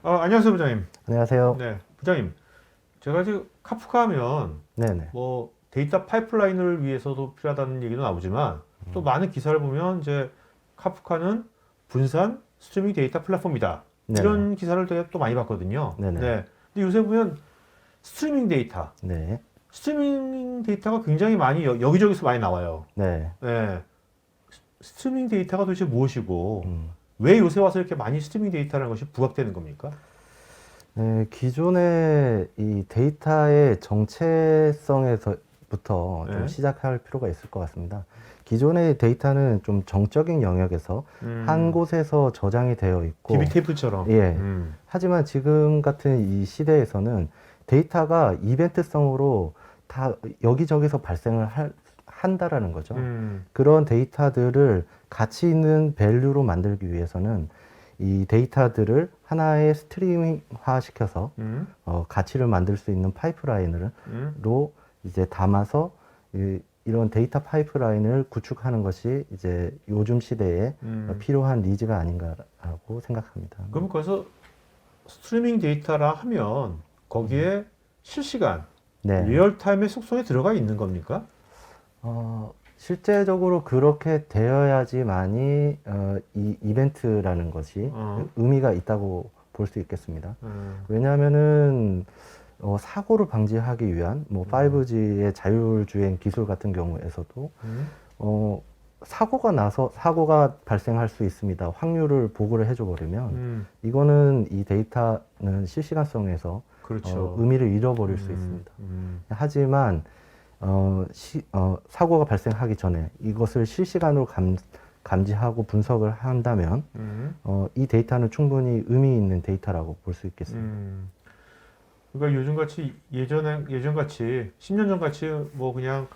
안녕하세요, 부장님. 안녕하세요. 네, 부장님. 제가 지금 카프카 하면 네네. 뭐 데이터 파이프라인을 위해서도 필요하다는 얘기도 나오지만 또 많은 기사를 보면 이제 카프카는 분산 스트리밍 데이터 플랫폼이다. 네네. 이런 기사를 되게 또 많이 봤거든요. 네네. 네. 근데 요새 보면 스트리밍 데이터, 네. 스트리밍 데이터가 굉장히 많이 여기저기서 많이 나와요. 네. 네. 스트리밍 데이터가 도대체 무엇이고 음. 왜 요새 와서 이렇게 많이 스트리밍 데이터라는 것이 부각되는 겁니까? 네, 기존의 이 데이터의 정체성에서부터 좀 네. 시작할 필요가 있을 것 같습니다. 기존의 데이터는 좀 정적인 영역에서 한 곳에서 저장이 되어 있고, DB 테이프처럼. 예. 하지만 지금 같은 이 시대에서는 데이터가 이벤트성으로 다 여기저기서 한다라는 거죠. 그런 데이터들을 가치 있는 밸류로 만들기 위해서는 이 데이터들을 하나의 스트리밍화 시켜서 가치를 만들 수 있는 파이프라인으로 이제 담아서 이런 데이터 파이프라인을 구축하는 것이 이제 요즘 시대에 필요한 니즈가 아닌가라고 생각합니다. 그럼 거기서 스트리밍 데이터라 하면 거기에 실시간, 네. 리얼타임의 속성이 들어가 있는 겁니까? 실제적으로 그렇게 되어야지만이 이 이벤트라는 것이 의미가 있다고 볼 수 있겠습니다. 왜냐하면은 사고를 방지하기 위한 뭐 5G의 자율주행 기술 같은 경우에서도 사고가 발생할 수 있습니다. 확률을 보고를 해줘 버리면 이거는 이 데이터는 실시간성에서 그렇죠. 의미를 잃어버릴 수 있습니다. 하지만 사고가 발생하기 전에 이것을 실시간으로 감지하고 분석을 한다면 이 데이터는 충분히 의미 있는 데이터라고 볼 수 있겠습니다. 그러니까 요즘같이 예전같이 10년 전같이 뭐 그냥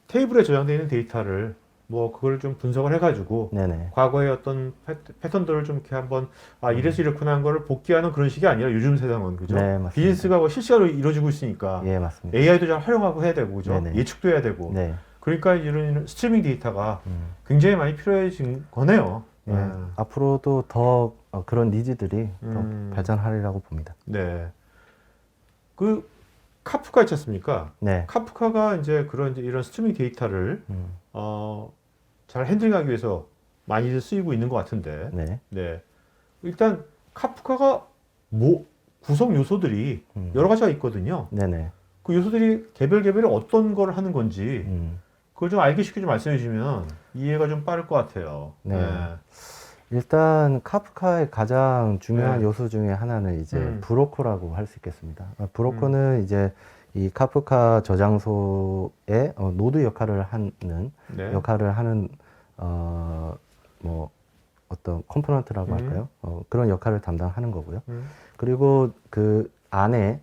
테이블에 저장되어 있는 데이터를 뭐 그걸 좀 분석을 해가지고 네네. 과거의 어떤 패턴들을 좀 이렇게 한번 이래서 이렇구나 한 거를 복귀하는 그런 식이 아니라 요즘 세상은 그죠? 네, 맞습니다. 비즈니스가 뭐 실시간으로 이루어지고 있으니까 예, 맞습니다. AI도 잘 활용하고 해야 되고 그죠? 네네. 예측도 해야 되고 네. 그러니까 이런 스트리밍 데이터가 굉장히 많이 필요해진 거네요. 예, 앞으로도 더 그런 니즈들이 더 발전하리라고 봅니다. 네. 그 카프카 있지 않습니까? 네. 카프카가 이제 이런 스트리밍 데이터를 잘 핸들링하기 위해서 많이 쓰이고 있는 것 같은데, 네. 네. 일단 카프카가 구성 요소들이 여러 가지가 있거든요. 네네. 그 요소들이 개별에 어떤 걸 하는 건지 그걸 좀 알기 쉽게 좀 말씀해 주시면 이해가 좀 빠를 것 같아요. 네. 일단 카프카의 가장 중요한 네. 요소 중에 하나는 이제 브로커라고 할 수 있겠습니다. 브로커는 이제 이 카프카 저장소의 노드 역할을 하는 네. 뭐 어떤 컴포넌트라고 할까요? 그런 역할을 담당하는 거고요. 그리고 그 안에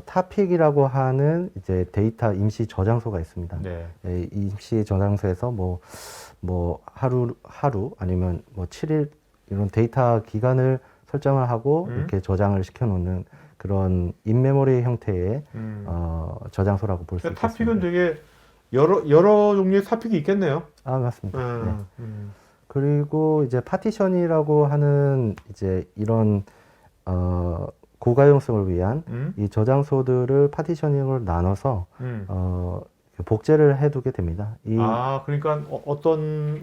타픽이라고 하는 이제 데이터 임시 저장소가 있습니다. 네. 이 임시 저장소에서 뭐 하루 아니면 뭐 7일 이런 데이터 기간을 설정을 하고 이렇게 저장을 시켜 놓는 그런 인메모리 형태의 저장소라고 볼 수 그러니까 있겠습니다. 타픽은 되게 여러 종류의 타픽이 있겠네요. 맞습니다. 네. 그리고 이제 파티션이라고 하는 이제 이런 고가용성을 위한 이 저장소들을 파티셔닝을 나눠서 복제를 해두게 됩니다. 그러니까 어떤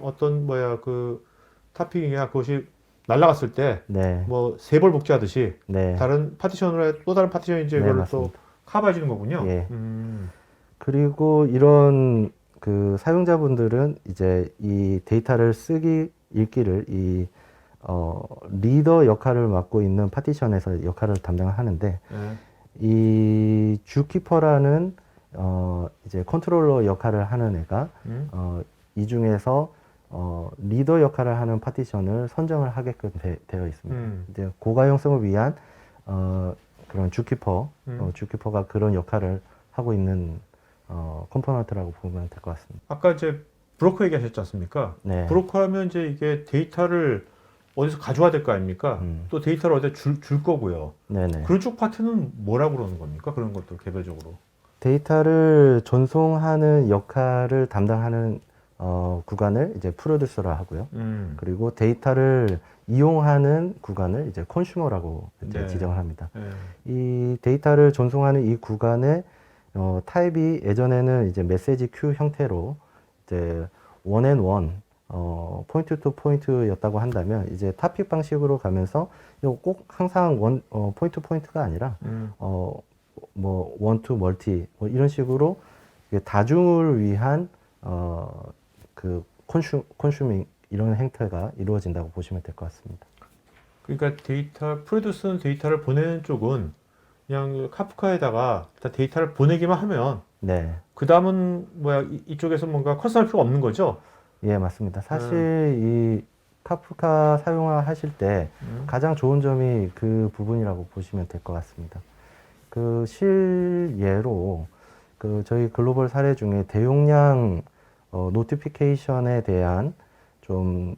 그 타픽이냐 그것이 날아갔을 때 네. 뭐 세 벌 복제하듯이 네. 다른 파티션으로 또 다른 파티션이 이제 네, 이걸 또 맞습니다. 커버해 주는 거군요. 예. 그리고 이런 그 사용자분들은 이제 이 데이터를 읽기를 리더 역할을 맡고 있는 파티션에서 역할을 담당하는데 네. 이 주키퍼라는 이제 컨트롤러 역할을 하는 애가 이 중에서 리더 역할을 하는 파티션을 선정을 하게끔 되어 있습니다. 이제 고가용성을 위한 그런 주키퍼가 그런 역할을 하고 있는 컴포넌트라고 보면 될 것 같습니다. 아까 이제 브로커 얘기하셨지 않습니까? 네. 브로커하면 이제 이게 데이터를 어디서 가져와야 될 거 아닙니까? 또 데이터를 어디다 줄 거고요. 네네. 그런 쪽 파트는 뭐라고 그러는 겁니까? 그런 것들 개별적으로. 데이터를 전송하는 역할을 담당하는 구간을 이제 프로듀서라 하고요. 그리고 데이터를 이용하는 구간을 이제 컨슈머라고 이제 네. 지정을 합니다. 네. 이 데이터를 전송하는 이 구간의 타입이 예전에는 이제 메시지 큐 형태로 이제 원앤원 포인트 투 포인트였다고 한다면 이제 타픽 방식으로 가면서 이거 꼭 항상 포인트 포인트가 아니라 뭐 원 투 멀티 뭐 이런 식으로 이게 다중을 위한 그 컨슈밍 이런 행태가 이루어진다고 보시면 될 것 같습니다. 그러니까 프로듀스는 데이터를 보내는 쪽은 그냥 카프카에다가 다 데이터를 보내기만 하면 네. 그 다음은 이쪽에서 뭔가 커스텀할 필요가 없는 거죠? 예, 맞습니다. 사실 이 카프카 사용하실 때 가장 좋은 점이 그 부분이라고 보시면 될 것 같습니다. 그 실예로 그 저희 글로벌 사례 중에 대용량 노티피케이션에 대한 좀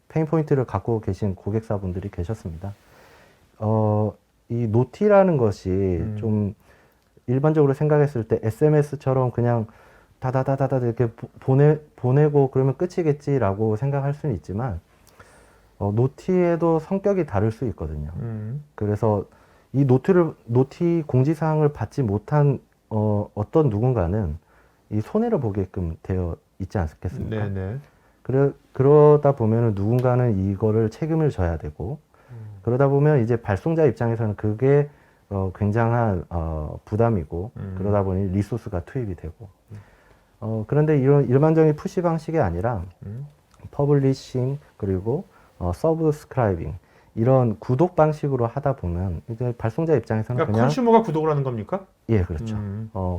페인 포인트를 갖고 계신 고객사분들이 계셨습니다. 이 노티라는 것이 좀 일반적으로 생각했을 때 SMS처럼 그냥 다다다다다 이렇게 보내고 그러면 끝이겠지라고 생각할 수는 있지만 노티에도 성격이 다를 수 있거든요. 그래서 이 노티 공지사항을 받지 못한 어떤 누군가는 이 손해를 보게끔 되어 있지 않겠습니까? 네네. 그러다 보면은 누군가는 이거를 책임을 져야 되고 그러다 보면 이제 발송자 입장에서는 그게 굉장한 부담이고 그러다 보니 리소스가 투입이 되고 그런데 이런 일반적인 푸시 방식이 아니라 퍼블리싱 그리고 서브스크라이빙 이런 구독 방식으로 하다 보면 이제 발송자 입장에서는 그러니까 그냥 컨슈머가 구독을 하는 겁니까? 예 그렇죠.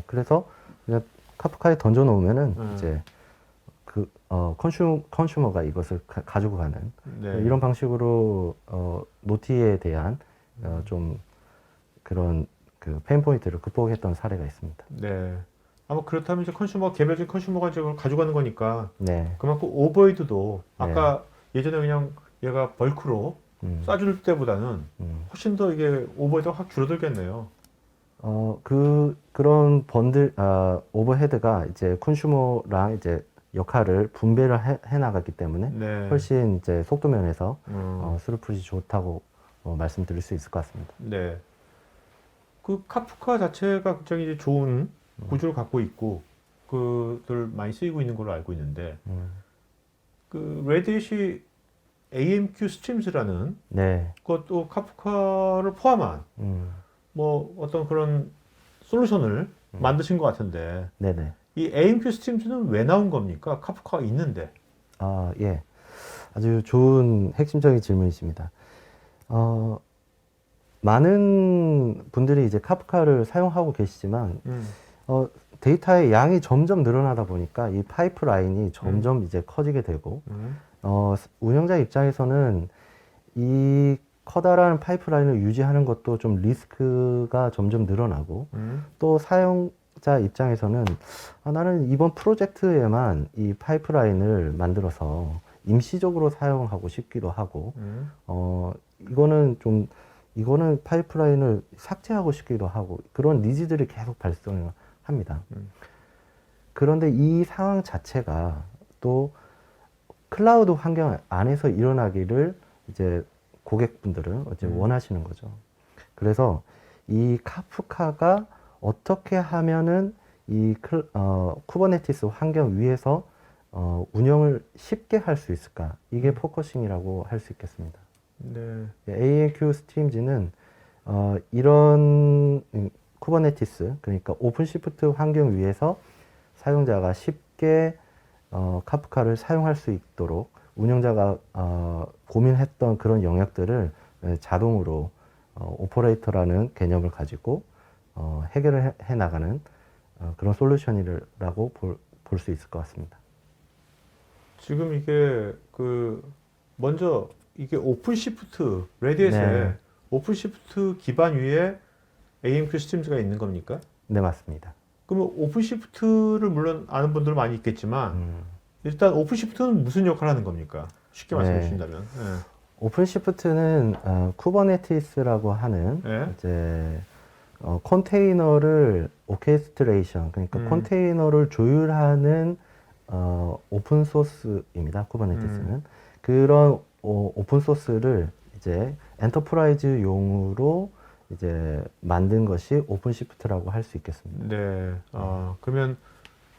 그래서 그냥 카프카에 던져 놓으면은 이제 그 컨슈머가 이것을 가지고 가는 네. 이런 방식으로 노티에 대한 좀 그런 그 페인 포인트를 극복했던 사례가 있습니다. 네. 아마 그렇다면 이제 개별적인 컨슈머가 이제 그걸 가져가는 거니까 네. 그만큼 오버헤드도 아까 예전에 그냥 얘가 벌크로 쏴줄 때보다는 훨씬 더 이게 오버헤드가 확 줄어들겠네요. 그런 오버헤드가 이제 컨슈머랑 이제 역할을 분배를 해 나갔기 때문에 네. 훨씬 이제 속도 면에서 스루풋이 좋다고 말씀드릴 수 있을 것 같습니다. 네. 그 카프카 자체가 굉장히 이제 좋은 구조를 갖고 있고 그들 많이 쓰이고 있는 걸로 알고 있는데 그 레딧이 AMQ 스트림즈라는 네. 그것도 카프카를 포함한 뭐 어떤 그런 솔루션을 만드신 것 같은데 네네. 이 AMQ 스트림즈는 왜 나온 겁니까? 카프카가 있는데. 예. 아주 좋은 핵심적인 질문이십니다. 많은 분들이 이제 카프카를 사용하고 계시지만, 데이터의 양이 점점 늘어나다 보니까 이 파이프라인이 점점 이제 커지게 되고, 운영자 입장에서는 이 커다란 파이프라인을 유지하는 것도 좀 리스크가 점점 늘어나고, 또 사용자 입장에서는 나는 이번 프로젝트에만 이 파이프라인을 만들어서 임시적으로 사용하고 싶기도 하고, 이거는 파이프라인을 삭제하고 싶기도 하고, 그런 니즈들이 계속 발생을 합니다. 그런데 이 상황 자체가 또 클라우드 환경 안에서 일어나기를 이제 고객분들은 이제 원하시는 거죠. 그래서 이 카프카가 어떻게 하면은 이 쿠버네티스 환경 위에서 운영을 쉽게 할 수 있을까? 이게 포커싱이라고 할 수 있겠습니다. 네. AMQ 스트림즈는 이런 쿠버네티스, 그러니까 오픈시프트 환경 위에서 사용자가 쉽게 카프카를 사용할 수 있도록 운영자가 고민했던 그런 영역들을 자동으로 오퍼레이터라는 개념을 가지고 해결을 해 나가는 그런 솔루션이라고 볼 수 있을 것 같습니다. 지금 이게 먼저 이게 오픈시프트 레딧에 네. 오픈시프트 기반 위에 AMQ 스트림즈가 있는 겁니까? 네, 맞습니다. 그러면 오픈시프트를 물론 아는 분들 많이 있겠지만 일단 오픈시프트는 무슨 역할을 하는 겁니까? 쉽게 말씀해 주신다면. 오픈시프트는 쿠버네티스라고 하는 네. 이제 컨테이너를 오케스트레이션, 그러니까 컨테이너를 조율하는 오픈 소스입니다. 쿠버네티스는 그런 오픈 소스를 이제 엔터프라이즈용으로 이제 만든 것이 오픈시프트라고 할 수 있겠습니다. 네. 그러면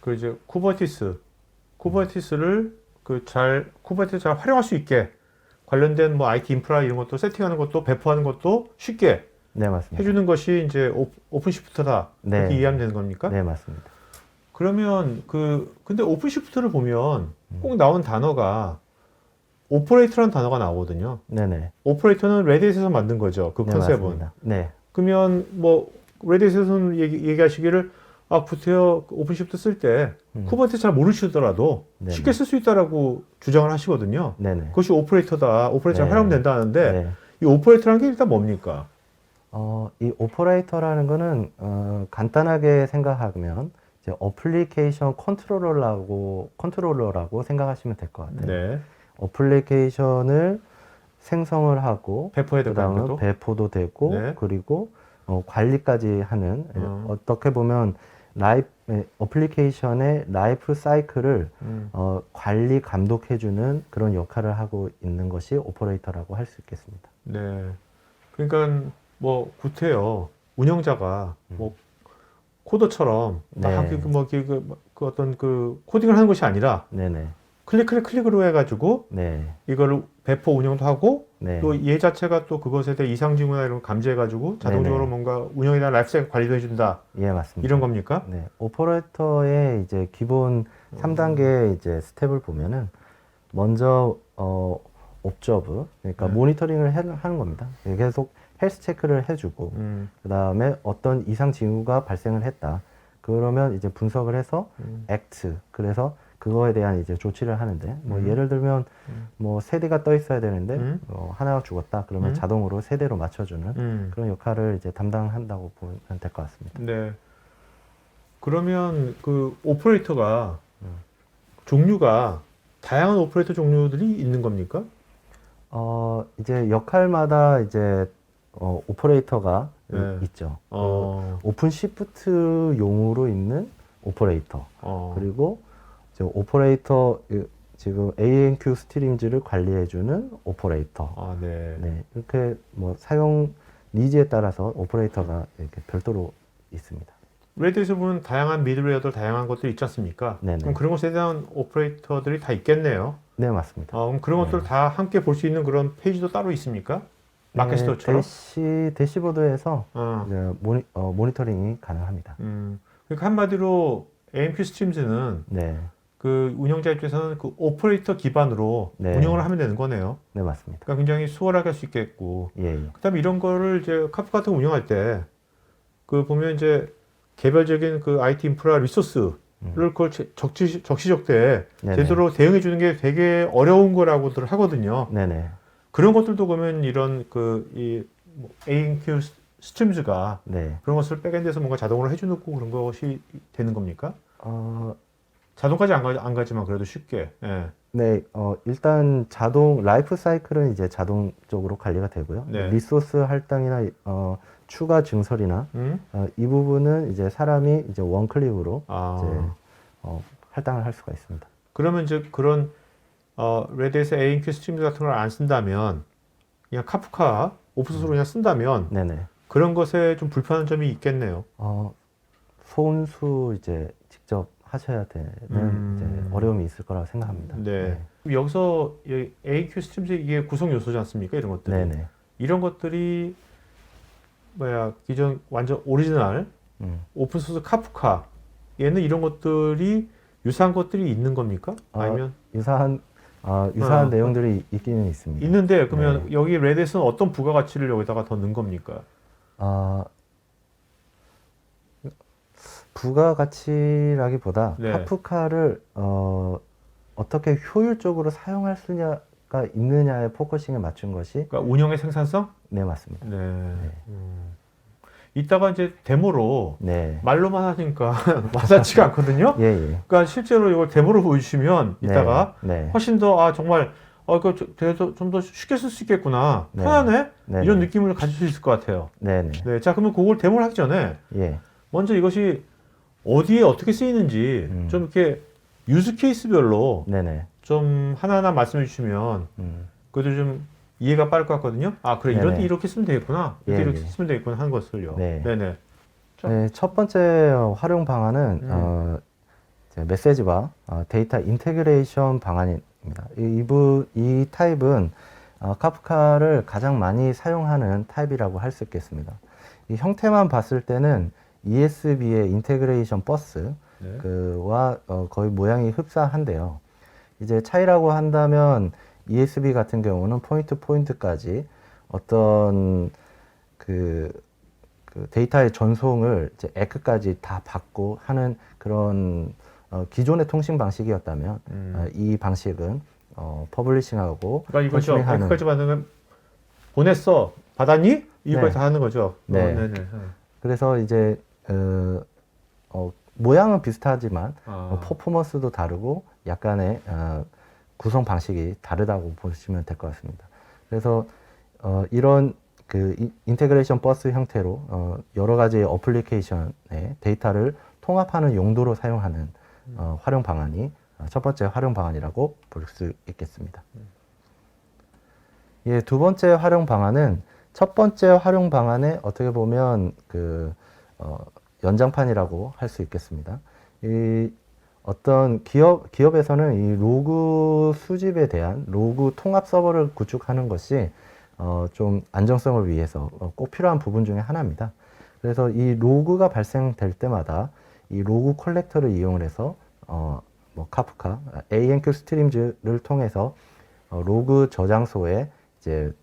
그 이제 쿠버네티스를 쿠버네티스 잘 활용할 수 있게 관련된 뭐 IT 인프라 이런 것도 세팅하는 것도 배포하는 것도 쉽게 네, 맞습니다. 해주는 것이 이제 오픈시프트다. 네. 그렇게 이해하면 되는 겁니까? 네, 맞습니다. 그러면 근데 오픈시프트를 보면 꼭 나온 단어가 오퍼레이터라는 단어가 나오거든요. 네네. 오퍼레이터는 레딧에서 만든 거죠. 그 네, 컨셉은. 맞습니다. 네. 그러면 뭐 레딧에서는 얘기하시기를 구태여 오픈시프트 쓸 때 쿠버네티스 잘 모르시더라도 네네. 쉽게 쓸 수 있다라고 주장을 하시거든요. 네네. 그것이 오퍼레이터다. 오퍼레이터 잘 네. 활용된다 하는데 네. 이 오퍼레이터라는 게 일단 뭡니까? 이 오퍼레이터라는 거는 간단하게 생각하면 이제 어플리케이션 컨트롤러라고 생각하시면 될 것 같아요. 네. 어플리케이션을 생성을 하고 배포해야 되고 그다음에 것도? 배포도 되고 네. 그리고 관리까지 하는 어떻게 보면 어플리케이션의 라이프 사이클을 관리 감독해주는 그런 역할을 하고 있는 것이 오퍼레이터라고 할 수 있겠습니다. 네. 그러니까 뭐 구태여 운영자가 뭐 코더처럼 막 네. 그 어떤 그 코딩을 하는 것이 아니라 네네. 클릭으로 해가지고 네. 이거를 배포 운영도 하고 네. 또 얘 자체가 또 그것에 대해 이상 징후나 이런 거 감지해가지고 자동적으로 네네. 뭔가 운영에 대한 라이프사이클 관리도 해준다. 예, 맞습니다. 이런 겁니까? 네. 오퍼레이터의 이제 기본 3단계 이제 스텝을 보면은 먼저 옵저브 그러니까 네. 모니터링을 하는 겁니다. 계속 헬스 체크를 해주고 그다음에 어떤 이상 징후가 발생을 했다. 그러면 이제 분석을 해서 액트 그래서 그거에 대한 이제 조치를 하는데 뭐 예를 들면 뭐 세대가 떠 있어야 되는데 하나가 죽었다. 그러면 자동으로 세대로 맞춰주는 그런 역할을 이제 담당한다고 보면 될 것 같습니다. 네. 그러면 그 오퍼레이터가 종류가 다양한 오퍼레이터 종류들이 있는 겁니까? 이제 역할마다 이제 오퍼레이터가 네. 있죠. 오픈 시프트 용으로 있는 오퍼레이터 그리고 이제 오퍼레이터 지금 ANQ 스트림즈를 관리해주는 오퍼레이터. 네. 네, 이렇게 뭐 사용 니즈에 따라서 오퍼레이터가 이렇게 별도로 있습니다. 레딧에서 보면 다양한 미들웨어들 다양한 것들이 있지 않습니까? 네네. 그럼 그런 것에 대한 오퍼레이터들이 다 있겠네요. 네, 맞습니다. 그럼 그런 것들을 다 함께 볼 수 있는 그런 페이지도 따로 있습니까? 마켓 스토어처럼? 대시보드에서 이제 모니터링이 가능합니다. 그러니까 한마디로 AMQ 스트림즈는 네, 그 운영자 입장에서는 그 오퍼레이터 기반으로 네. 운영을 하면 되는 거네요. 네, 맞습니다. 그러니까 굉장히 수월하게 할 수 있겠고. 예, 예. 그다음에 이런 거를 이제 카프 같은 거 운영할 때 그 보면 이제 개별적인 그 IT 인프라 리소스를 그걸 적시적대에 네네. 제대로 대응해 주는 게 되게 어려운 거라고들 하거든요. 네네. 그런 것들도 보면 이런 이 ANQ 스트림즈가 네. 그런 것을 백엔드에서 뭔가 자동으로 해주는 그런 것이 되는 겁니까? 어, 자동까지 안 가지만 그래도 쉽게. 예. 네, 일단 라이프 사이클은 이제 자동적으로 관리가 되고요. 네. 리소스 할당이나, 추가 증설이나, 이 부분은 이제 사람이 이제 원클릭으로 이제, 할당을 할 수가 있습니다. 그러면 이제 그런, 레딧의 ANQ 스트림즈 같은 걸 안 쓴다면, 그냥 카프카 오픈소스로 그냥 쓴다면, 네네. 그런 것에 좀 불편한 점이 있겠네요. 소음수 이제 직접 하셔야 되는 이제 어려움이 있을 거라고 생각합니다. 네. 여기서 이 ANQ 스트림즈 이게 구성 요소지 않습니까? 이런 것들이. 네네. 이런 것들이 기존 완전 오리지널 오픈소스 카프카 얘는 이런 것들이 유사한 것들이 있는 겁니까? 아니면 유사한 내용들이 있기는 있습니다. 있는데 그러면 네. 여기 레딧은 어떤 부가가치를 여기다가 더 넣은 겁니까? 부가가치라기보다 네. 카프카를 어떻게 효율적으로 사용할 수가 있느냐에 포커싱에 맞춘 것이 그러니까 운영의 생산성? 네, 맞습니다. 네. 이따가 이제 데모로 네. 말로만 하니까 와닿지가 않거든요. 예, 예. 그러니까 실제로 이걸 데모로 보여주시면 이따가 네. 훨씬 더 정말 그래도 좀 더 쉽게 쓸 수 있겠구나. 네. 편하네? 네. 이런 느낌을 가질 수 있을 것 같아요. 네, 네. 네. 자, 그러면 그걸 데모를 하기 전에 예. 먼저 이것이 어디에 어떻게 쓰이는지 좀 이렇게 유즈 케이스별로 네, 네. 좀 하나하나 말씀해 주시면 그것도 좀 이해가 빠를 것 같거든요. 아, 그래. 이럴 때 네네. 이렇게 쓰면 되겠구나. 이럴 때 예, 이렇게 예. 쓰면 되겠구나 하는 것을요. 네. 네네. 네, 첫 번째 활용 방안은 이제 메시지와 데이터 인테그레이션 방안입니다. 이 타입은 카프카를 가장 많이 사용하는 타입이라고 할 수 있겠습니다. 이 형태만 봤을 때는 ESB의 인테그레이션 버스 네. 그와 거의 모양이 흡사한데요. 이제 차이라고 한다면 ESB 같은 경우는 포인트 포인트까지 어떤 그 데이터의 전송을 이제 에크까지 다 받고 하는 그런 기존의 통신 방식이었다면 이 방식은 퍼블리싱하고 그러니까 이거죠. 컨슈밍하는 엑까지 받으면 보냈어. 받았니? 이거까지 네. 다 하는 거죠. 네. 네네. 그래서 이제 모양은 비슷하지만 퍼포먼스도 다르고 약간의 구성 방식이 다르다고 보시면 될 것 같습니다. 그래서 이런 그 인테그레이션 버스 형태로 여러 가지 어플리케이션의 데이터를 통합하는 용도로 사용하는 활용 방안이 첫 번째 활용 방안이라고 볼 수 있겠습니다. 예, 두 번째 활용 방안은 첫 번째 활용 방안의 어떻게 보면 그 연장판이라고 할 수 있겠습니다. 이 어떤 기업에서는 이 로그 수집에 대한 로그 통합 서버를 구축하는 것이 좀 안정성을 위해서 꼭 필요한 부분 중에 하나입니다. 그래서 이 로그가 발생될 때마다 이 로그 컬렉터를 이용을 해서 뭐 카프카, AMQ 스트림즈를 통해서 로그 저장소에 이제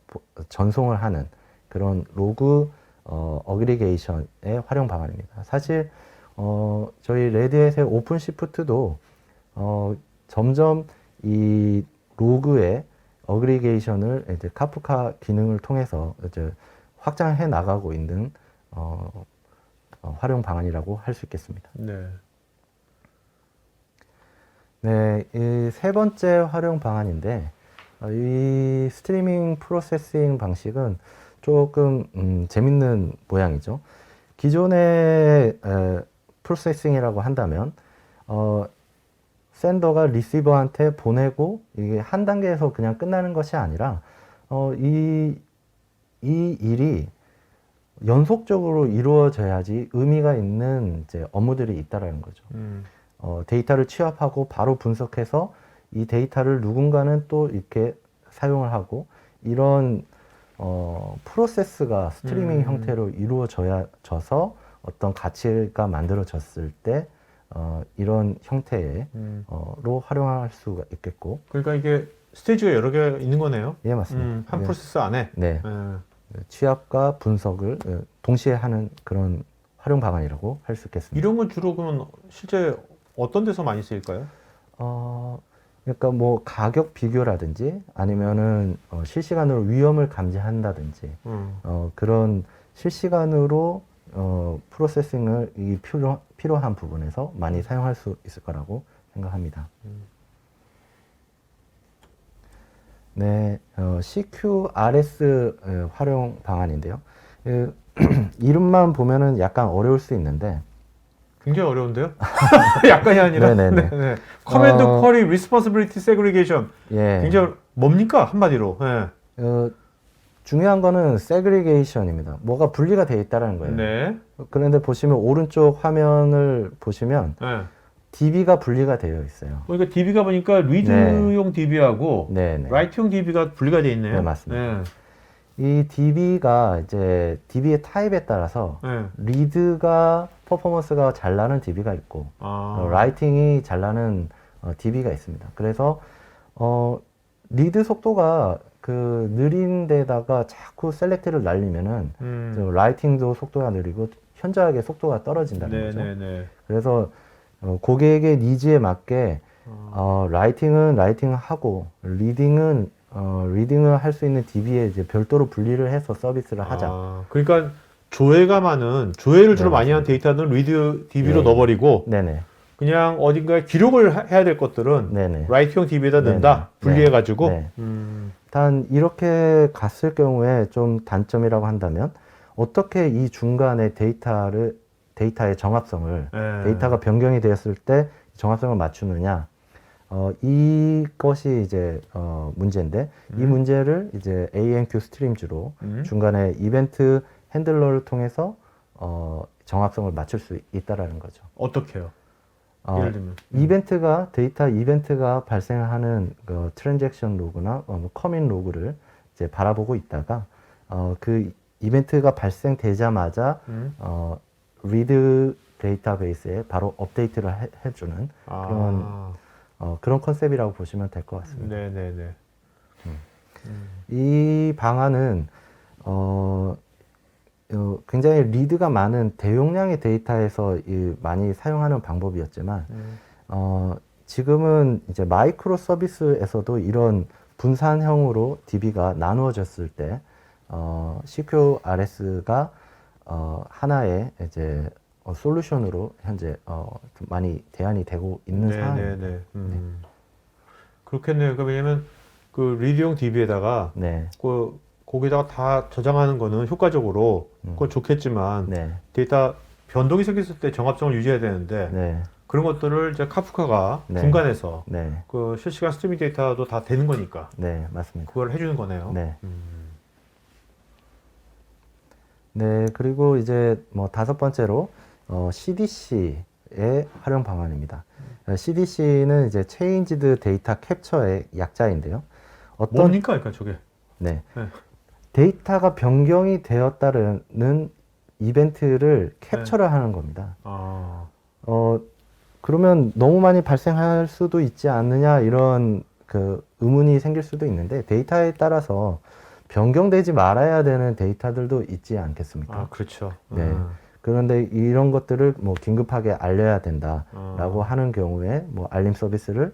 전송을 하는 그런 로그 어그리게이션의 활용 방안입니다. 사실 저희 레드햇의 오픈 시프트도 점점 이 로그의 어그리게이션을 이제 카프카 기능을 통해서 이제 확장해 나가고 있는 활용 방안이라고 할 수 있겠습니다. 네. 네, 이 세 번째 활용 방안인데 이 스트리밍 프로세싱 방식은 조금 재밌는 모양이죠. 기존의 프로세싱이라고 한다면 샌더가 리시버한테 보내고 이게 한 단계에서 그냥 끝나는 것이 아니라 이 일이 연속적으로 이루어져야지 의미가 있는 이제 업무들이 있다라는 거죠. 데이터를 취합하고 바로 분석해서 이 데이터를 누군가는 또 이렇게 사용을 하고 이런 프로세스가 스트리밍 형태로 이루어져서 어떤 가치가 만들어졌을 때 이런 형태의 로 활용할 수가 있겠고. 그러니까 이게 스테이지가 여러 개 있는 거네요. 예, 맞습니다. 한 네. 프로세스 안에. 네. 취합과 분석을 동시에 하는 그런 활용 방안이라고 할 수 있겠습니다. 이런 건 주로 그러면 실제 어떤 데서 많이 쓰일까요? 그러니까 뭐 가격 비교라든지 아니면은 실시간으로 위험을 감지한다든지 그런 실시간으로 프로세싱을 필요한 부분에서 많이 사용할 수 있을 거라고 생각합니다. 네, CQRS 활용 방안인데요. 이름만 보면은 약간 어려울 수 있는데 굉장히 어려운데요? 약간이 아니라. 네네네. 네. 커맨드 쿼리 리스폰시빌리티 세그리게이션. 예. 굉장히 뭡니까? 한마디로. 네. 중요한 거는 세그리게이션입니다. 뭐가 분리가 되어 있다는 거예요. 네. 그런데 보시면 오른쪽 화면을 보시면 네. DB가 분리가 되어 있어요. 그러니까 DB가 보니까 리드용 DB하고 네네. 라이트용 DB가 분리가 되어 있네요. 네, 맞습니다. 네. 이 DB가 이제 DB의 타입에 따라서 네. 리드가 퍼포먼스가 잘 나는 DB가 있고 라이팅이 잘 나는 DB가 있습니다. 그래서 리드 속도가 그 느린 데다가 자꾸 셀렉트를 날리면은 라이팅도 속도가 느리고 현저하게 속도가 떨어진다는 거죠. 네네네. 그래서 고객의 니즈에 맞게 라이팅은 라이팅하고 리딩을 할 수 있는 DB에 이제 별도로 분리를 해서 서비스를 하자. 그러니까 조회가 많은 조회를 주로 네, 많이 하는 데이터는 리드 DB로 넣어버리고 네네. 그냥 어딘가에 기록을 해야 될 것들은 네네. 라이트형 DB에다 넣는다. 분리해가지고. 네. 단 이렇게 갔을 경우에 좀 단점이라고 한다면 어떻게 이 중간에 데이터의 정합성을 데이터가 변경이 되었을 때 정합성을 맞추느냐 이것이 이제 문제인데 이 문제를 이제 ANQ 스트림즈로 중간에 이벤트 핸들러를 통해서 정확성을 맞출 수 있다라는 거죠. 어떻게요? 예를 들면 데이터 이벤트가 발생하는 그 트랜잭션 로그나 커밋 로그를 이제 바라보고 있다가 그 이벤트가 발생되자마자 리드 데이터베이스에 바로 업데이트를 해주는 그런 컨셉이라고 보시면 될 것 같습니다. 네네네. 이 방안은 굉장히 리드가 많은 대용량의 데이터에서 많이 사용하는 방법이었지만 지금은 이제 마이크로 서비스에서도 이런 분산형으로 DB가 나누어졌을 때 CQRS가 하나의 이제 솔루션으로 현재 좀 많이 대안이 되고 있는 상황입니다. 네네네. 그렇겠네요. 왜냐면 그 리드용 DB에다가 네, 거기다가 다 저장하는 거는 효과적으로 그건 좋겠지만 네, 데이터 변동이 생겼을 때 정합성을 유지해야 되는데 네, 그런 것들을 이제 카프카가 네. 중간에서 네, 그 실시간 스트리밍 데이터도 다 되는 거니까 네, 맞습니다. 그걸 해주는 거네요. 네. 네, 그리고 이제 뭐 다섯 번째로 CDC의 활용 방안입니다. CDC는 이제 Changed Data Capture의 약자인데요. 뭡니까, 그러니까 저게? 네, 네. 데이터가 변경이 되었다는 이벤트를 캡처를 하는 겁니다. 아, 그러면 너무 많이 발생할 수도 있지 않느냐 이런 그 의문이 생길 수도 있는데 데이터에 따라서 변경되지 말아야 되는 데이터들도 있지 않겠습니까? 그렇죠. 네. 그런데 이런 것들을 뭐 긴급하게 알려야 된다라고 하는 경우에 뭐 알림 서비스를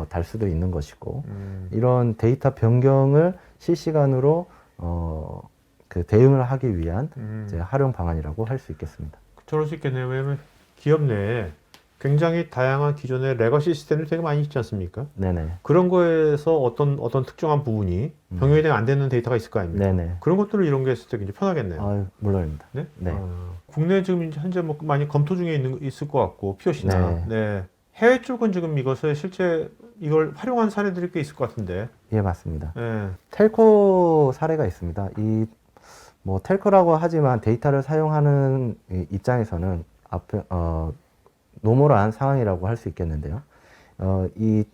달 수도 있는 것이고 이런 데이터 변경을 실시간으로 그 대응을 하기 위한 이제 활용 방안이라고 할 수 있겠습니다. 저럴 수 있겠네요. 왜냐면 기업 내에 굉장히 다양한 기존의 레거시 시스템들이 되게 많이 있지 않습니까? 네네. 그런 거에서 어떤 특정한 부분이 병용이 안 되는 데이터가 있을 거 아닙니까? 네네. 그런 것들을 이런 게 했을 때 굉장히 편하겠네요. 아, 물론입니다. 네? 네. 국내 지금 이제 현재 뭐 많이 검토 중에 있을 것 같고, POC나. 네. 네. 해외 쪽은 지금 이것을 실제 이걸 활용한 사례들이 꽤 있을 것 같은데. 예, 맞습니다. 네. 텔코 사례가 있습니다. 뭐 텔코라고 하지만 데이터를 사용하는 입장에서는 노멀한 상황이라고 할 수 있겠는데요. 이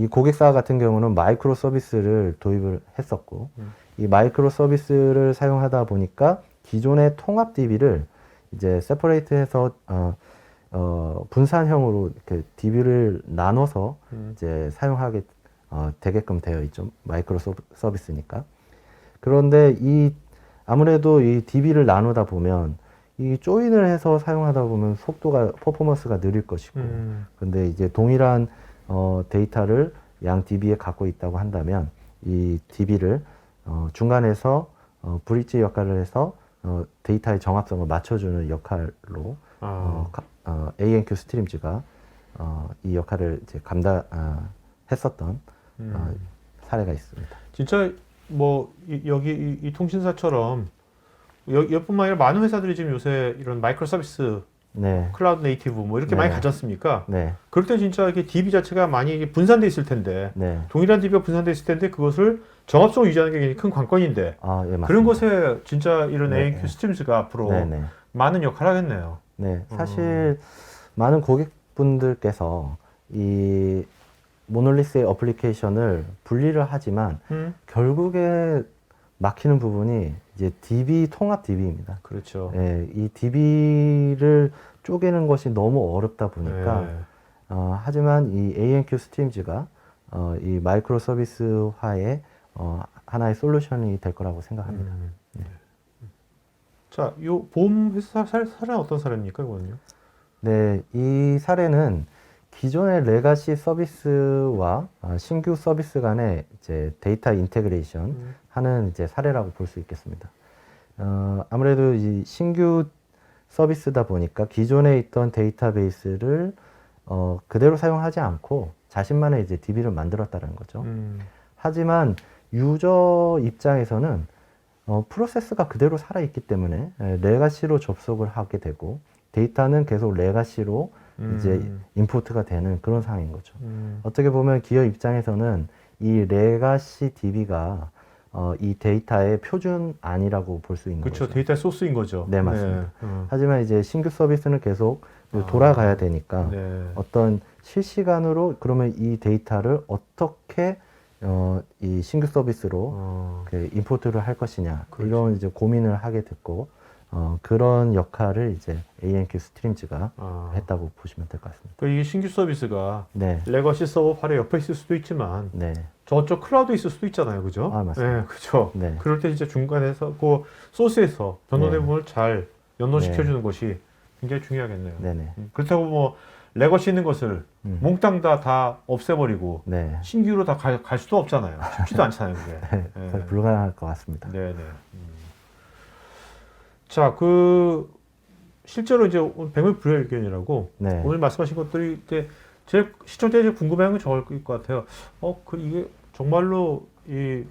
고객사 같은 경우는 마이크로 서비스를 도입을 했었고, 이 마이크로 서비스를 사용하다 보니까 기존의 통합 DB를 이제 세퍼레이트해서 분산형으로 이렇게 DB를 나눠서 이제 사용하게 되게끔 되어 있죠. 마이크로 서비스니까. 그런데 아무래도 이 DB를 나누다 보면 이 조인을 해서 사용하다 보면 퍼포먼스가 느릴 것이고, 근데 이제 동일한 데이터를 양 DB에 갖고 있다고 한다면 이 DB를 중간에서 브릿지 역할을 해서 데이터의 정합성을 맞춰주는 역할로 ANQ 스트림즈가 이 역할을 이제 했었던 사례가 있습니다. 진짜 뭐 여기 이 통신사처럼 여뿐만 아니라 많은 회사들이 지금 요새 이런 마이크로 서비스, 네. 클라우드 네이티브 뭐 이렇게 네. 많이 가지 않습니까? 네. 그럴 때 진짜 이게 DB 자체가 많이 분산돼 있을 텐데, 네. 동일한 DB가 분산돼 있을 텐데 그것을 정합성을 유지하는 게 굉장히 큰 관건인데, 예, 맞습니다. 그런 것에 진짜 이런 네. ANQ 스트림즈가 앞으로 네. 많은 역할을 하겠네요. 네. 사실 많은 고객분들께서 이 모놀리스의 어플리케이션을 분리를 하지만 결국에 막히는 부분이 이제 통합 DB입니다. 그렇죠. 예, 이 DB를 쪼개는 것이 너무 어렵다 보니까 네. 하지만 이 ANQ 스트림즈가 이 마이크로 서비스화의 하나의 솔루션이 될 거라고 생각합니다. 자, 이 보험 회사 사례는 어떤 사례입니까, 이거는요? 네, 이 사례는 기존의 레가시 서비스와 신규 서비스 간의 이제 데이터 인테그레이션 하는 이제 사례라고 볼 수 있겠습니다. 아무래도 이 신규 서비스다 보니까 기존에 있던 데이터베이스를 그대로 사용하지 않고 자신만의 이제 DB를 만들었다는 거죠. 하지만 유저 입장에서는 프로세스가 그대로 살아있기 때문에 레가시로 접속을 하게 되고 데이터는 계속 레가시로 이제 임포트가 되는 그런 상황인 거죠. 어떻게 보면 기업 입장에서는 이 레가시 DB가 이 데이터의 표준안이라고 볼 수 있는 그렇죠. 거죠. 데이터 소스인 거죠. 네, 맞습니다. 하지만 이제 신규 서비스는 계속 돌아가야 되니까 네. 어떤 실시간으로 그러면 이 데이터를 어떻게 이 신규 서비스로 그 임포트를 할 것이냐 그렇죠. 이런 이제 고민을 하게 됐고 그런 역할을 이제 ANQ 스트림즈가 했다고 보시면 될 것 같습니다. 그러니까 이게 신규 서비스가 네, 레거시 서버 바로 옆에 있을 수도 있지만 네, 저쪽 클라우드에 있을 수도 있잖아요. 그죠? 아, 맞습니다. 네, 그렇죠. 네. 그럴 때 이제 중간에서 그 소스에서 변환된 네. 부분을 잘 연동시켜 네. 주는 것이 굉장히 중요하겠네요. 네네. 그렇다고 뭐 레거시 있는 것을 몽땅 다 없애버리고 네. 신규로 다 갈 수도 없잖아요. 쉽지도 않잖아요, 그게. 네, 네. 불가능할 것 같습니다. 네네. 자, 그 실제로 이제 오늘 백밀불의 의견이라고 네. 오늘 말씀하신 것들이 이제 제 시청자들이 궁금해하는 건 저일 것 같아요. 이게 정말로 이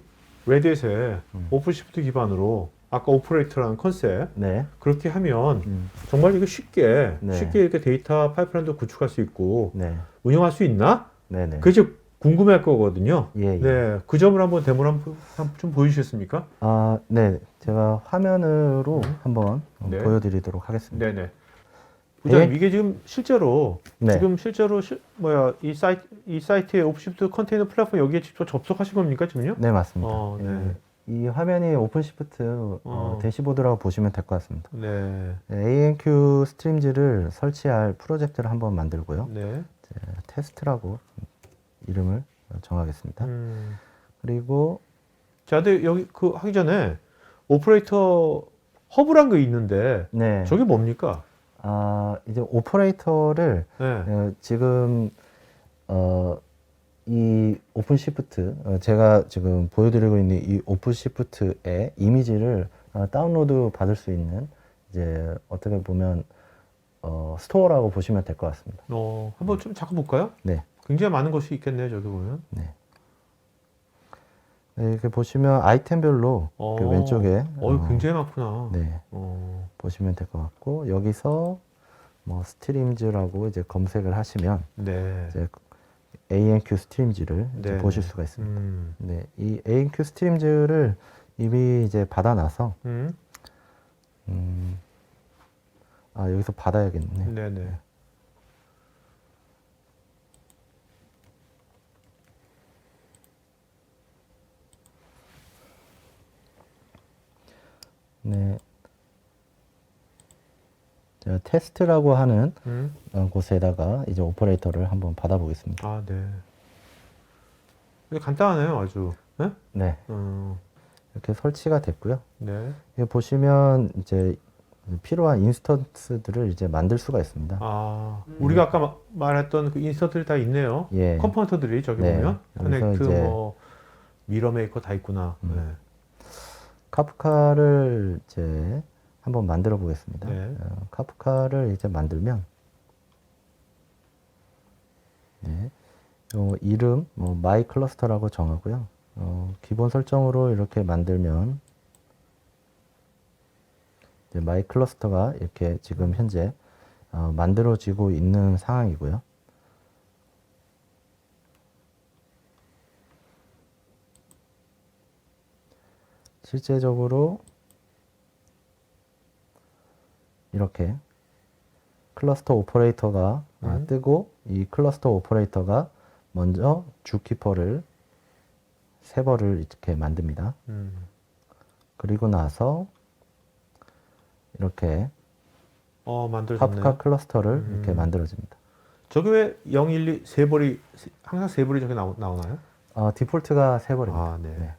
레딧의 오픈시프트 기반으로 아까 오퍼레이터라는 컨셉 네. 그렇게 하면 정말 이거 쉽게 네. 이렇게 데이터 파이프라인도 구축할 수 있고 네. 운영할 수 있나? 네네. 그게 이제 궁금할 거거든요. 예, 예. 네, 그 점을 한번 데모를 좀 보여주시겠습니까? 네. 제가 화면으로 한번 네. 보여드리도록 하겠습니다. 네네. 부장님, 이게 지금 실제로 네. 이 사이트의 오픈시프트 컨테이너 플랫폼 여기에 직접 접속하신 겁니까 지금요? 네, 맞습니다. 네. 이 화면이 오픈시프트 대시보드라고 보시면 될 것 같습니다. 네. ANQ 스트림즈를 설치할 프로젝트를 한번 만들고요. 네. 테스트라고 이름을 정하겠습니다. 그리고 자, 근데 여기 그 하기 전에 오퍼레이터 허브란 거 있는데 네. 저게 뭡니까? 이제 오퍼레이터를 네. 지금 이 오픈시프트 제가 지금 보여드리고 있는 이 오픈시프트의 이미지를 다운로드 받을 수 있는 이제 어떻게 보면 스토어라고 보시면 될 것 같습니다. 한번 좀 잠깐 볼까요? 네. 굉장히 많은 것이 있겠네요, 저기 보면. 네. 네, 이렇게 보시면 아이템별로 이렇게 왼쪽에 굉장히 많구나. 네, 보시면 될 것 같고 여기서 뭐 스트림즈라고 이제 검색을 하시면 네. 이제 ANQ 스트림즈를 이제 네. 보실 수가 있습니다. 네, 이 ANQ 스트림즈를 이미 이제 받아놔서 여기서 받아야겠네. 네네. 네. 제가 테스트라고 하는 곳에다가 이제 오퍼레이터를 한번 받아보겠습니다. 네. 이게 간단하네요, 아주. 네? 네. 이렇게 설치가 됐고요. 네. 여기 보시면 이제 필요한 인스턴스들을 이제 만들 수가 있습니다. 우리가 아까 말했던 그 인스턴트들이 다 있네요. 예. 컴포넌트들이 저기 네. 보면 여기서 커넥트, 이제 뭐 미러 메이커 다 있구나. 네. 카프카를 이제 한번 만들어 보겠습니다. 네. 카프카를 이제 만들면 네. 이름 뭐 마이 클러스터라고 정하고요. 기본 설정으로 이렇게 만들면 이제 마이 클러스터가 이렇게 지금 현재 만들어지고 있는 상황이고요. 실제적으로 이렇게 클러스터 오퍼레이터가 뜨고 이 클러스터 오퍼레이터가 먼저 주키퍼를 세 번을 이렇게 만듭니다. 그리고 나서 이렇게 만들어졌네요. 카프카 클러스터를 이렇게 만들어집니다. 저게 왜 0, 1, 2, 세 벌이 항상 세 벌이 저게 나오나요? 디폴트가 세 벌입니다. 네. 네.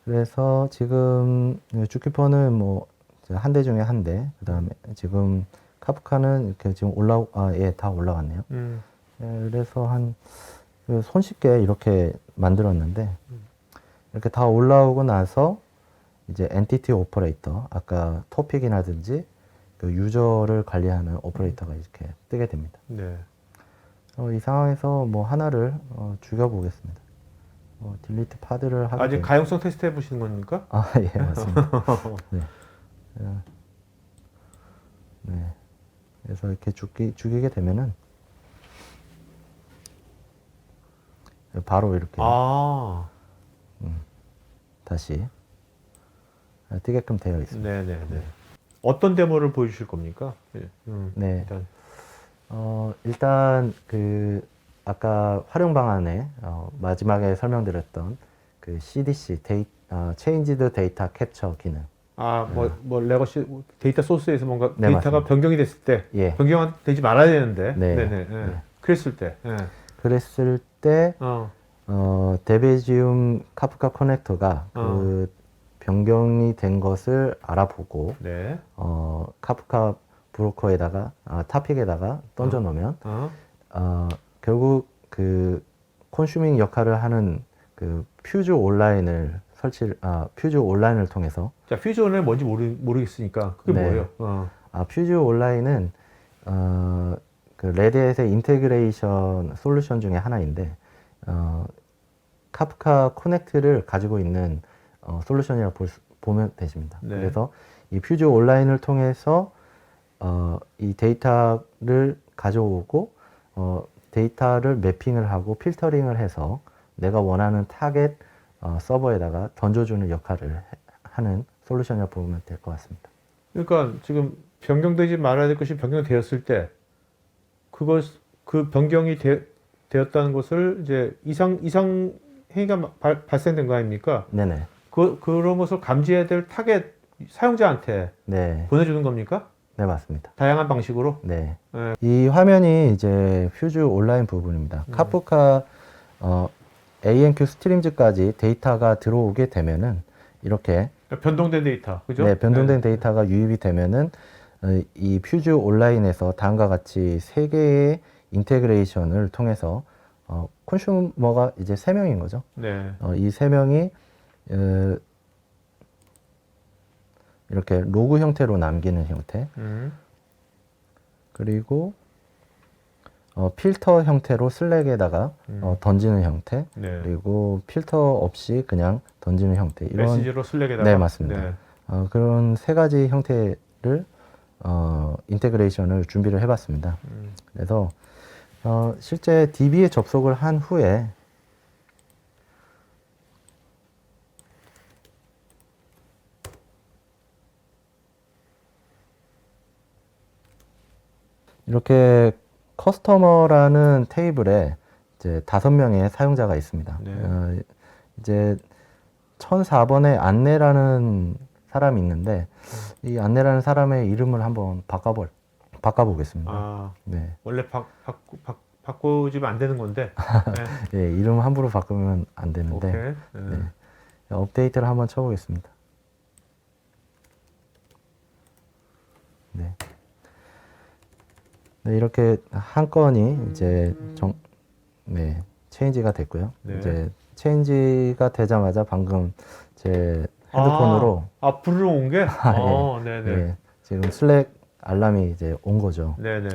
그래서 지금 주키퍼는 뭐 한 대 중에 한 대, 그 다음에 지금 카프카는 이렇게 지금 다 올라왔네요. 그래서 손쉽게 이렇게 만들었는데 이렇게 다 올라오고 나서 이제 엔티티 오퍼레이터, 아까 토픽이라든지 그 유저를 관리하는 오퍼레이터가 이렇게 뜨게 됩니다. 네. 이 상황에서 뭐 하나를 죽여보겠습니다. 딜리트 파드를 하게 아직 됩니다. 가용성 테스트 해보시는 겁니까? 예, 맞습니다. 네. 네. 그래서 이렇게 죽이게 되면은 바로 이렇게 아, 다시 뜨게끔 되어 있습니다. 네네네. 어떤 데모를 보여주실 겁니까? 예, 네. 일단. 일단 그 아까 활용 방안에 마지막에 설명드렸던 그 CDC Changed Data Capture 기능. 아, 뭐 레거시 데이터 소스에서 뭔가 네, 데이터가 맞습니다. 변경이 됐을 때, 예. 변경되지 말아야 되는데, 네. 네네. 예. 네. 그랬을 때, 예. 그랬을 때 데베지움 카프카 커넥터가 그 변경이 된 것을 알아보고 네. 카프카 브로커에다가 타픽에다가 던져 놓으면 결국 그 콘슈밍 역할을 하는 그 퓨즈 온라인을 퓨즈 온라인을 통해서 자, 퓨전은 뭔지 모르겠으니까 그게 네. 뭐예요? 퓨즈 온라인은 그 레드햇의 인테그레이션 솔루션 중에 하나인데 카프카 커넥트를 가지고 있는 솔루션이라고 보면 되십니다. 네. 그래서 이 퓨즈 온라인을 통해서 이 데이터를 가져오고 데이터를 매핑을 하고 필터링을 해서 내가 원하는 타겟 서버에다가 던져주는 역할을 하는 솔루션이라고 보면 될 것 같습니다. 그러니까 지금 변경되지 말아야 될 것이 변경되었을 때, 그 변경이 되었다는 것을 이제 이상 행위가 발생된 거 아닙니까? 네네. 그런 것을 감지해야 될 타겟 사용자한테 네. 보내주는 겁니까? 네, 맞습니다. 다양한 방식으로? 네. 네. 이 화면이 이제 퓨즈 온라인 부분입니다. 카프카 AMQ 스트림즈까지 데이터가 들어오게 되면은 이렇게 변동된 데이터, 그죠? 네, 변동된 데이터가 유입이 되면은 이 퓨즈 온라인에서 다음과 같이 세 개의 인테그레이션을 통해서 컨슈머가 이제 3명인 거죠. 네. 이 3명이 이렇게 로그 형태로 남기는 형태, 그리고 필터 형태로 슬랙에다가 던지는 형태, 네. 그리고 필터 없이 그냥 던지는 형태. 이런 메시지로 슬랙에다가. 네, 맞습니다. 네. 그런 세 가지 형태를 인테그레이션을 준비를 해봤습니다. 그래서 실제 DB에 접속을 한 후에 이렇게 커스터머라는 테이블에 이제 5명의 사용자가 있습니다. 네. 이제 1004번에 안내라는 사람이 있는데 이 안내라는 사람의 이름을 한번 바꿔보겠습니다. 아, 네. 원래 바꾸지면 안 되는 건데. 네. 예, 이름 함부로 바꾸면 안 되는데 오케이. 네. 네. 업데이트를 한번 쳐보겠습니다. 네. 네, 이렇게 한 건이 이제 네, 체인지가 됐고요. 네. 이제 체인지가 되자마자 방금 제 핸드폰으로 불로 온 게? 네네. 네, 지금 슬랙 알람이 이제 온 거죠. 네네.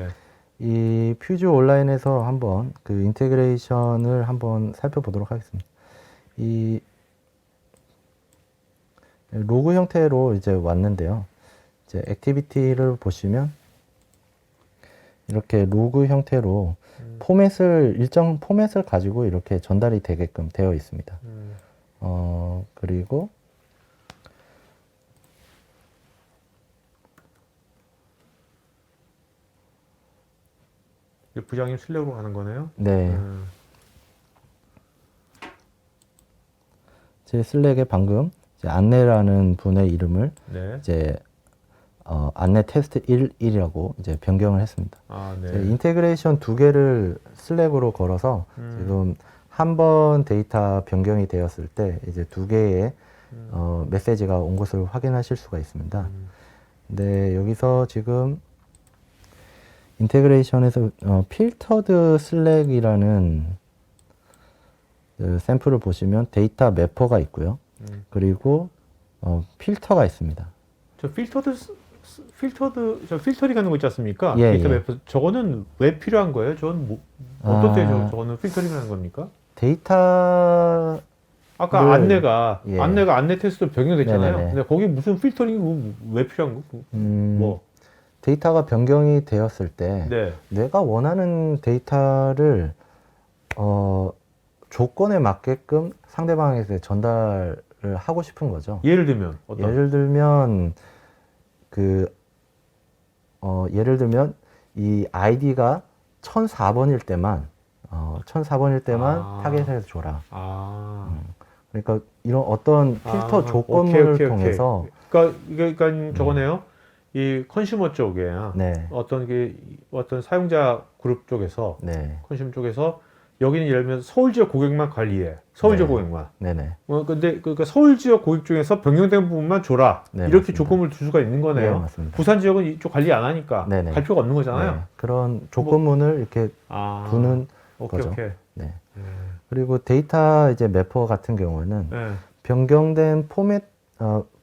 이 퓨즈 온라인에서 한번 그 인테그레이션을 한번 살펴보도록 하겠습니다. 이 로그 형태로 이제 왔는데요. 이제 액티비티를 보시면 이렇게 로그 형태로 일정 포맷을 가지고 이렇게 전달이 되게끔 되어 있습니다. 그리고 부장님 슬랙으로 가는 거네요? 네, 제 슬랙에 방금 이제 안내라는 분의 이름을 네. 이제 안내 테스트 1이라고 이제 변경을 했습니다. 네. 인테그레이션 2개를 슬랙으로 걸어서 지금 한 번 데이터 변경이 되었을 때 이제 2개의 메시지가 온 것을 확인하실 수가 있습니다. 근데 여기서 지금 인테그레이션에서 필터드 슬랙이라는 그 샘플을 보시면 데이터 매퍼가 있고요. 그리고 필터가 있습니다. 저 필터링 하는 거 있지 않습니까? 예, 데이터 예. 매프. 저거는 왜 필요한 거예요? 저는 어떤 때 저거는 필터링을 하는 겁니까? 데이터 아까 네. 안내가 예. 안내 테스트로 변경됐잖아요. 네네네. 근데 거기 무슨 필터링이 왜 필요한 거? 음, 뭐? 데이터가 변경이 되었을 때 네. 내가 원하는 데이터를 조건에 맞게끔 상대방에게 전달을 하고 싶은 거죠. 예를 들면 어떤? 예를 들면 예를 들면 이 아이디가 1004번일 때만 1004번일 때만 타겟에서 줘라. 그러니까 이런 어떤 필터 조건물을 오케이. 통해서 그러니까 저거네요. 이 컨슈머 쪽에 네. 어떤 사용자 그룹 쪽에서 네. 컨슈머 쪽에서 여기는 예를 들면 서울 지역 고객만 관리해. 서울 지역 네. 고객만. 네네. 근데 그러니까 서울 지역 고객 중에서 변경된 부분만 줘라. 네, 이렇게 맞습니다. 조건을 둘 수가 있는 거네요. 네, 맞습니다. 부산 지역은 이쪽 관리 안 하니까 네네. 갈 필요가 없는 거잖아요. 네. 그런 조건문을 이렇게 두는 오케이. 거죠. 네. 그리고 데이터 이제 매퍼 같은 경우는 네. 변경된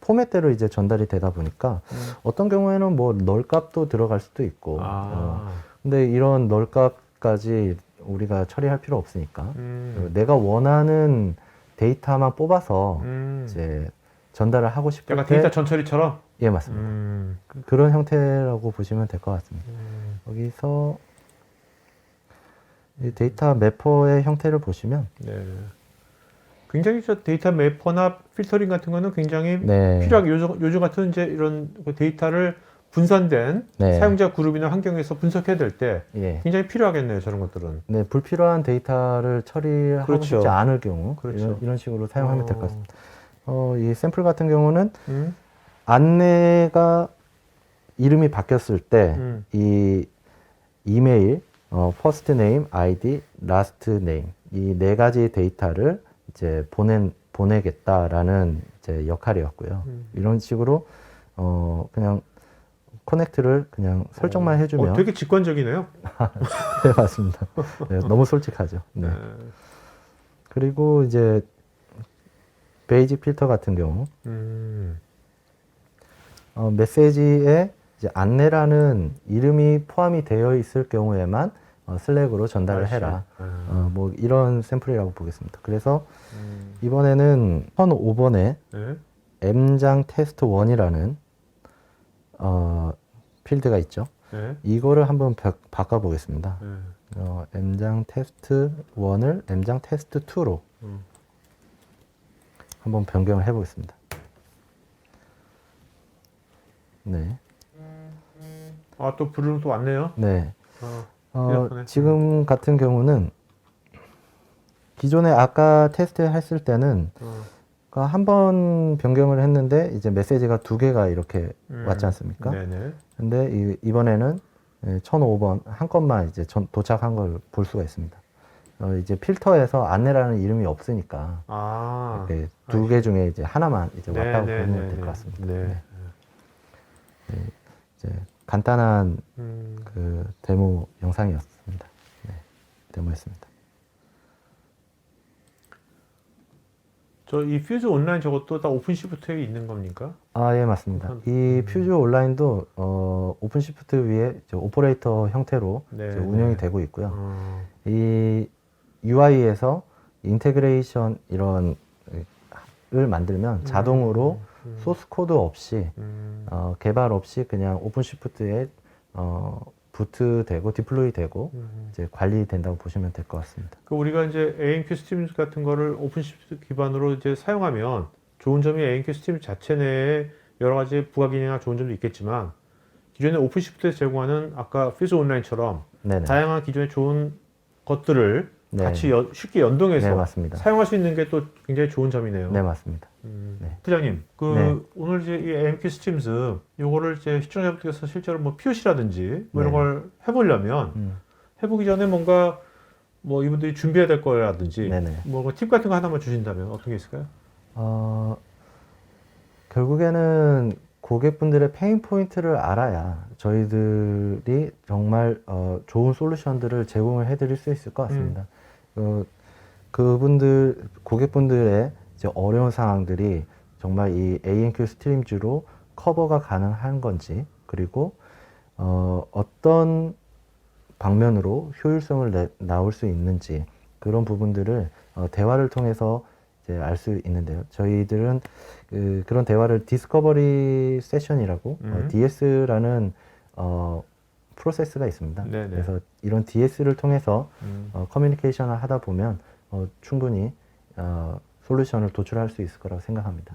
포맷대로 이제 전달이 되다 보니까 어떤 경우에는 뭐 널값도 들어갈 수도 있고 근데 이런 널값까지 우리가 처리할 필요 없으니까 내가 원하는 데이터만 뽑아서 이제 전달을 하고 싶을 약간 때 데이터 전처리처럼? 예, 맞습니다. 그런 형태라고 보시면 될 것 같습니다. 여기서 이 데이터 매퍼의 형태를 보시면 네. 굉장히 저 데이터 매퍼나 필터링 같은 거는 굉장히 네. 필요하게 요즘 같은 이제 이런 그 데이터를 분산된 네. 사용자 그룹이나 환경에서 분석해야 될 때 예. 굉장히 필요하겠네요, 저런 것들은. 네, 불필요한 데이터를 처리하고 그렇죠. 싶지 않을 경우 그렇죠. 이런 식으로 사용하면 될 것 같습니다. 이 샘플 같은 경우는 음? 안내가 이름이 바뀌었을 때 이 이메일, first name, ID, last name 이 네 가지 데이터를 이제 보내겠다라는 이제 역할이었고요. 이런 식으로 그냥 커넥트를 그냥 설정만 해주면 되게 직관적이네요. 네, 맞습니다. 네, 너무 솔직하죠. 네. 그리고 이제 베이직 필터 같은 경우 메시지에 이제 안내라는 이름이 포함이 되어 있을 경우에만 슬랙으로 전달을 해라. 뭐 이런 샘플이라고 보겠습니다. 그래서 이번에는 1005번에 네. M장 테스트 1이라는 필드가 있죠. 네. 이거를 한번 바꿔 보겠습니다. 네. M장 테스트 1을 M장 테스트 2로 한번 변경을 해 보겠습니다. 네. 또 부르는 또 왔네요. 네. 이렇구나. 지금 같은 경우는 기존에 아까 테스트 했을 때는 한 번 변경을 했는데 이제 메시지가 두 개가 이렇게 왔지 않습니까? 네네. 근데 이번에는 1005번 한 건만 이제 도착한 걸 볼 수가 있습니다. 이제 필터에서 안내라는 이름이 없으니까 이렇게 두 개 중에 이제 하나만 이제 왔다고 보면 될 것 같습니다. 네. 이제 간단한 그 데모 영상이었습니다. 네, 데모였습니다. 이 퓨즈 온라인 저것도 다 오픈시프트에 있는 겁니까? 예, 맞습니다. 이 퓨즈 온라인도 오픈시프트 위에 이제 오퍼레이터 형태로 이제 운영이 되고 있고요. 이 UI에서 인테그레이션 이런 을 만들면 자동으로 소스 코드 없이 개발 없이 그냥 오픈시프트에 부트되고 디플로이 되고 이제 관리된다고 보시면 될 것 같습니다. 우리가 이제 AMQ 스팀 같은 거를 오픈시프트 기반으로 이제 사용하면 좋은 점이 AMQ 스팀 자체 내에 여러 가지 부가 기능이나 좋은 점도 있겠지만 기존에 오픈시프트에서 제공하는 아까 퓨즈 온라인처럼 네네. 다양한 기존의 좋은 것들을 네. 같이 쉽게 연동해서 네, 맞습니다. 사용할 수 있는 게 또 굉장히 좋은 점이네요. 네, 맞습니다. 네. 부장님, 네. 오늘 이제 이 AMQ 스팀즈 요거를 이제 시청자분께서 실제로 뭐 POC라든지 뭐 이런 네. 걸 해보려면 해보기 전에 뭔가 뭐 이분들이 준비해야 될 거라든지 네네. 뭐 팁 같은 거 하나만 주신다면 어떤 게 있을까요? 결국에는 고객분들의 페인 포인트를 알아야 저희들이 정말 좋은 솔루션들을 제공을 해드릴 수 있을 것 같습니다. 고객분들의 이제 어려운 상황들이 정말 이 AMQ 스트림즈로 커버가 가능한 건지, 그리고 어떤 방면으로 효율성을 나올 수 있는지, 그런 부분들을 대화를 통해서 이제 알 수 있는데요. 저희들은 그런 대화를 디스커버리 세션이라고 DS라는 프로세스가 있습니다. 네네. 그래서 이런 DS를 통해서 음. 커뮤니케이션을 하다 보면 충분히 솔루션을 도출할 수 있을 거라고 생각합니다.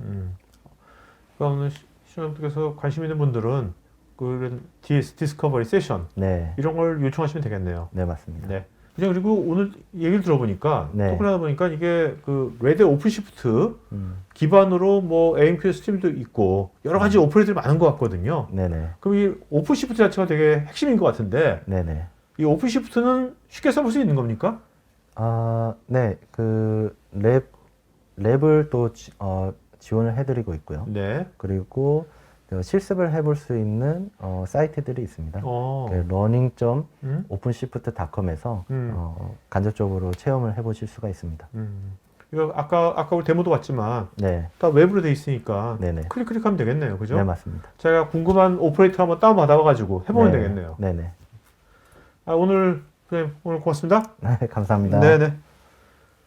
그러니까 오늘 시청자분들께서 관심 있는 분들은 그런 DS 디스커버리 세션 네, 이런 걸 요청하시면 되겠네요. 네 맞습니다. 네. 그리고 오늘 얘기를 들어보니까 네. 토크를 하다 보니까 이게 그 레드 오픈시프트 음, 기반으로 뭐 AMQS 스팀도 있고 여러 가지 오퍼레이터들이 많은 것 같거든요. 네네, 그럼 이 오픈시프트 자체가 되게 핵심인 것 같은데 네네. 이 오픈시프트는 쉽게 써볼 수 있는 겁니까? 네, 그 랩을 또 지원을 해드리고 있고요. 네. 그리고 실습을 해볼 수 있는 사이트들이 있습니다. 어. learning.openshift.com에서 간접적으로 체험을 해보실 수가 있습니다. 이거 아까 우리 데모도 봤지만 네, 다 웹으로 돼 있으니까 네네. 클릭하면 되겠네요. 그죠? 네, 맞습니다. 제가 궁금한 오퍼레이터 한번 다운받아가지고 해보면 네, 되겠네요. 네네. 오늘 고맙습니다. 감사합니다. 네네.